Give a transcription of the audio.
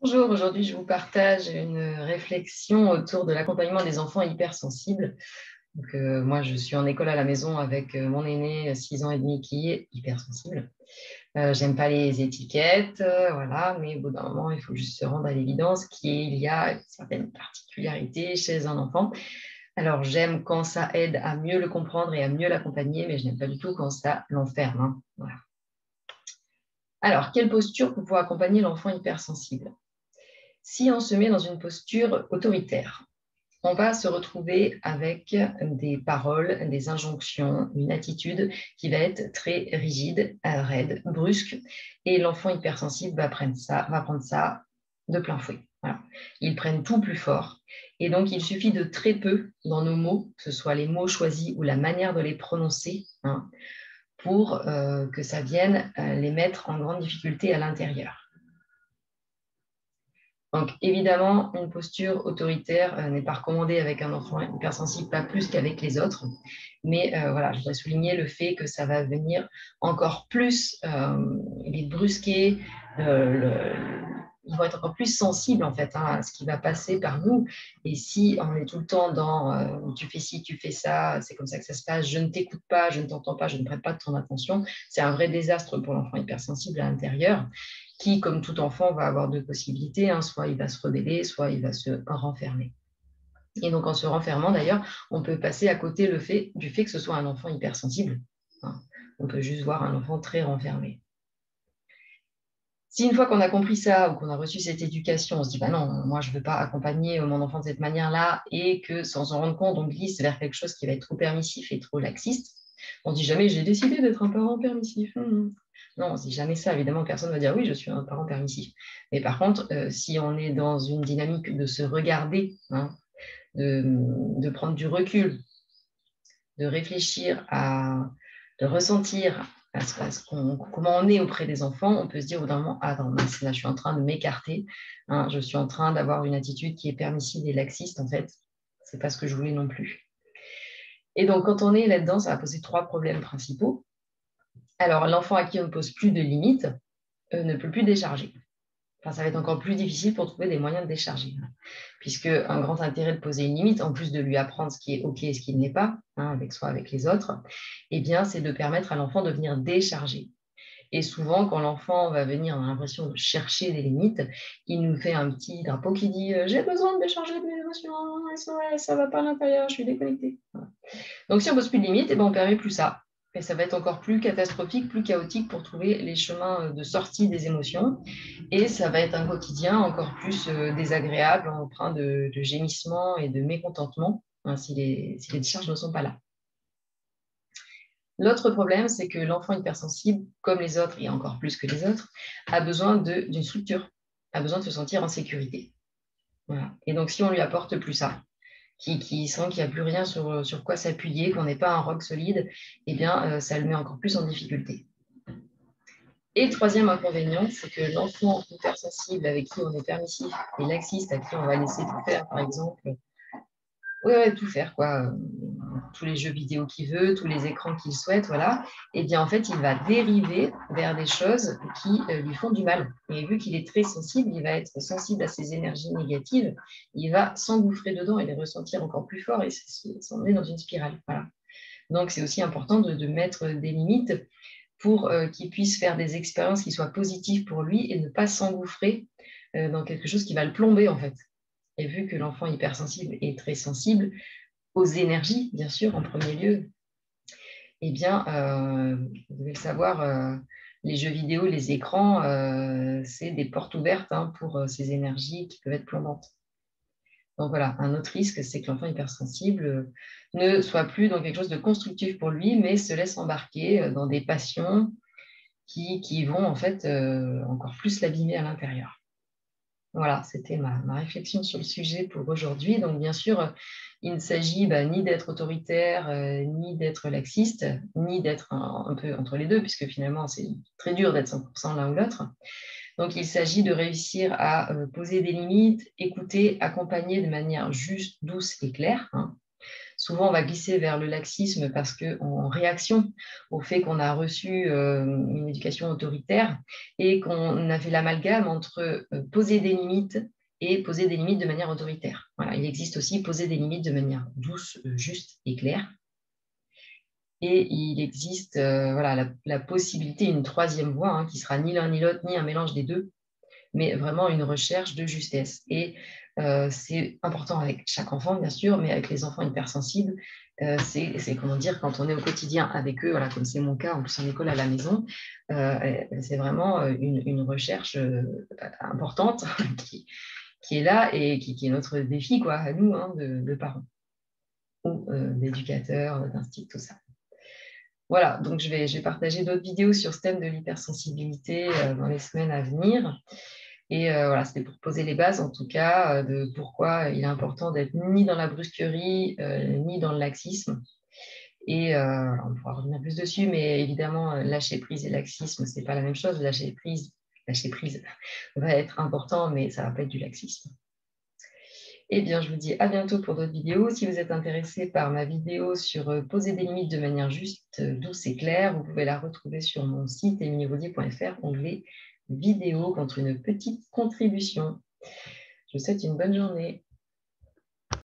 Bonjour, aujourd'hui je vous partage une réflexion autour de l'accompagnement des enfants hypersensibles. Moi je suis en école à la maison avec mon aîné 6 ans et demi qui est hypersensible. J'aime pas les étiquettes, voilà, mais au bout d'un moment il faut juste se rendre à l'évidence qu'il y a certaines particularités chez un enfant. Alors j'aime quand ça aide à mieux le comprendre et à mieux l'accompagner, mais je n'aime pas du tout quand ça l'enferme, hein. Voilà. Alors, quelle posture pour pouvoir accompagner l'enfant hypersensible? Si on se met dans une posture autoritaire, on va se retrouver avec des paroles, des injonctions, une attitude qui va être très rigide, raide, brusque, et l'enfant hypersensible va prendre ça de plein fouet. Voilà. Ils prennent tout plus fort. Et donc, il suffit de très peu dans nos mots, que ce soit les mots choisis ou la manière de les prononcer, hein, pour que ça vienne les mettre en grande difficulté à l'intérieur. Donc, évidemment, une posture autoritaire n'est pas recommandée avec un enfant hypersensible, pas plus qu'avec les autres. Mais voilà, je voudrais souligner le fait que ça va venir encore plus les brusquer, ils vont être encore plus sensibles en fait, hein, à ce qui va passer par nous. Et si on est tout le temps dans tu fais ci, tu fais ça, c'est comme ça que ça se passe, je ne t'écoute pas, je ne t'entends pas, je ne prête pas de ton attention, c'est un vrai désastre pour l'enfant hypersensible à l'intérieur qui, comme tout enfant, va avoir deux possibilités, hein, soit il va se rebeller, soit il va se renfermer. Et donc, en se renfermant, d'ailleurs, on peut passer à côté du fait que ce soit un enfant hypersensible, hein. On peut juste voir un enfant très renfermé. Si une fois qu'on a compris ça ou qu'on a reçu cette éducation, on se dit bah non, moi je ne veux pas accompagner mon enfant de cette manière-là et que sans s'en rendre compte, on glisse vers quelque chose qui va être trop permissif et trop laxiste, on ne dit jamais j'ai décidé d'être un parent permissif. Non, on ne se dit jamais ça. Évidemment, personne ne va dire oui, je suis un parent permissif. Mais par contre, si on est dans une dynamique de se regarder, hein, de prendre du recul, de réfléchir de ressentir comment on est auprès des enfants, on peut se dire au bout d'un moment, ah non, là je suis en train de m'écarter, hein, je suis en train d'avoir une attitude qui est permissive et laxiste, en fait, c'est pas ce que je voulais non plus. Et donc, quand on est là-dedans, ça va poser trois problèmes principaux. Alors, l'enfant à qui on ne pose plus de limites ne peut plus décharger. Enfin, ça va être encore plus difficile pour trouver des moyens de décharger. Puisque un grand intérêt de poser une limite, en plus de lui apprendre ce qui est OK et ce qui ne l'est pas, hein, avec soi, avec les autres, eh bien, c'est de permettre à l'enfant de venir décharger. Et souvent, quand l'enfant va venir, on a l'impression de chercher des limites, il nous fait un petit drapeau qui dit j'ai besoin de décharger de mes émotions, ça ne va pas à l'intérieur, je suis déconnecté. Voilà. Donc, si on ne pose plus de limites, eh ben, on ne permet plus ça. Et ça va être encore plus catastrophique, plus chaotique pour trouver les chemins de sortie des émotions. Et ça va être un quotidien encore plus désagréable, empreint de gémissements et de mécontentement, hein, si les décharges ne sont pas là. L'autre problème, c'est que l'enfant hypersensible, comme les autres et encore plus que les autres, a besoin d'une structure, a besoin de se sentir en sécurité. Voilà. Et donc, si on lui apporte plus ça, qui sent qu'il n'y a plus rien sur quoi s'appuyer, qu'on n'est pas un roc solide, eh bien, ça le met encore plus en difficulté. Et le troisième inconvénient, c'est que l'enfant hypersensible avec qui on est permissif et laxiste, à qui on va laisser tout faire, par exemple, tout faire, quoi. Tous les jeux vidéo qu'il veut, tous les écrans qu'il souhaite, voilà, eh bien, en fait, il va dériver vers des choses qui lui font du mal. Et vu qu'il est très sensible, il va être sensible à ces énergies négatives, il va s'engouffrer dedans et les ressentir encore plus fort et s'emmener dans une spirale. Voilà. Donc, c'est aussi important de mettre des limites pour qu'il puisse faire des expériences qui soient positives pour lui et ne pas s'engouffrer dans quelque chose qui va le plomber, en fait. Et vu que l'enfant hypersensible est très sensible aux énergies, bien sûr, en premier lieu, eh bien, vous devez le savoir, les jeux vidéo, les écrans, c'est des portes ouvertes, hein, pour ces énergies qui peuvent être plombantes. Donc voilà, un autre risque, c'est que l'enfant hypersensible ne soit plus dans quelque chose de constructif pour lui, mais se laisse embarquer dans des passions qui vont en fait encore plus l'abîmer à l'intérieur. Voilà, c'était ma réflexion sur le sujet pour aujourd'hui. Donc, bien sûr, il ne s'agit ni d'être autoritaire, ni d'être laxiste, ni d'être un peu entre les deux, puisque finalement, c'est très dur d'être 100% l'un ou l'autre. Donc, il s'agit de réussir à poser des limites, écouter, accompagner de manière juste, douce et claire, hein, Souvent, on va glisser vers le laxisme parce qu'en réaction au fait qu'on a reçu une éducation autoritaire et qu'on a fait l'amalgame entre poser des limites et poser des limites de manière autoritaire. Voilà, il existe aussi poser des limites de manière douce, juste et claire. Et il existe voilà, la possibilité, une troisième voie, hein, qui sera ni l'un ni l'autre, ni un mélange des deux, mais vraiment une recherche de justesse. Et c'est important avec chaque enfant, bien sûr, mais avec les enfants hypersensibles, c'est comment dire, quand on est au quotidien avec eux, voilà, comme c'est mon cas, en plus en école à la maison, c'est vraiment une recherche importante qui est là et qui est notre défi, quoi, à nous, hein, de parents ou d'éducateurs, d'instituts, tout ça. Voilà, donc je vais partager d'autres vidéos sur ce thème de l'hypersensibilité dans les semaines à venir. Et voilà, c'était pour poser les bases, en tout cas, de pourquoi il est important d'être ni dans la brusquerie, ni dans le laxisme. Et on pourra revenir plus dessus, mais évidemment, lâcher prise et laxisme, ce n'est pas la même chose. Lâcher prise va être important, mais ça ne va pas être du laxisme. Eh bien, je vous dis à bientôt pour d'autres vidéos. Si vous êtes intéressé par ma vidéo sur poser des limites de manière juste, douce et claire, vous pouvez la retrouver sur mon site emilievaudier.fr, onglet vidéo, contre une petite contribution. Je vous souhaite une bonne journée.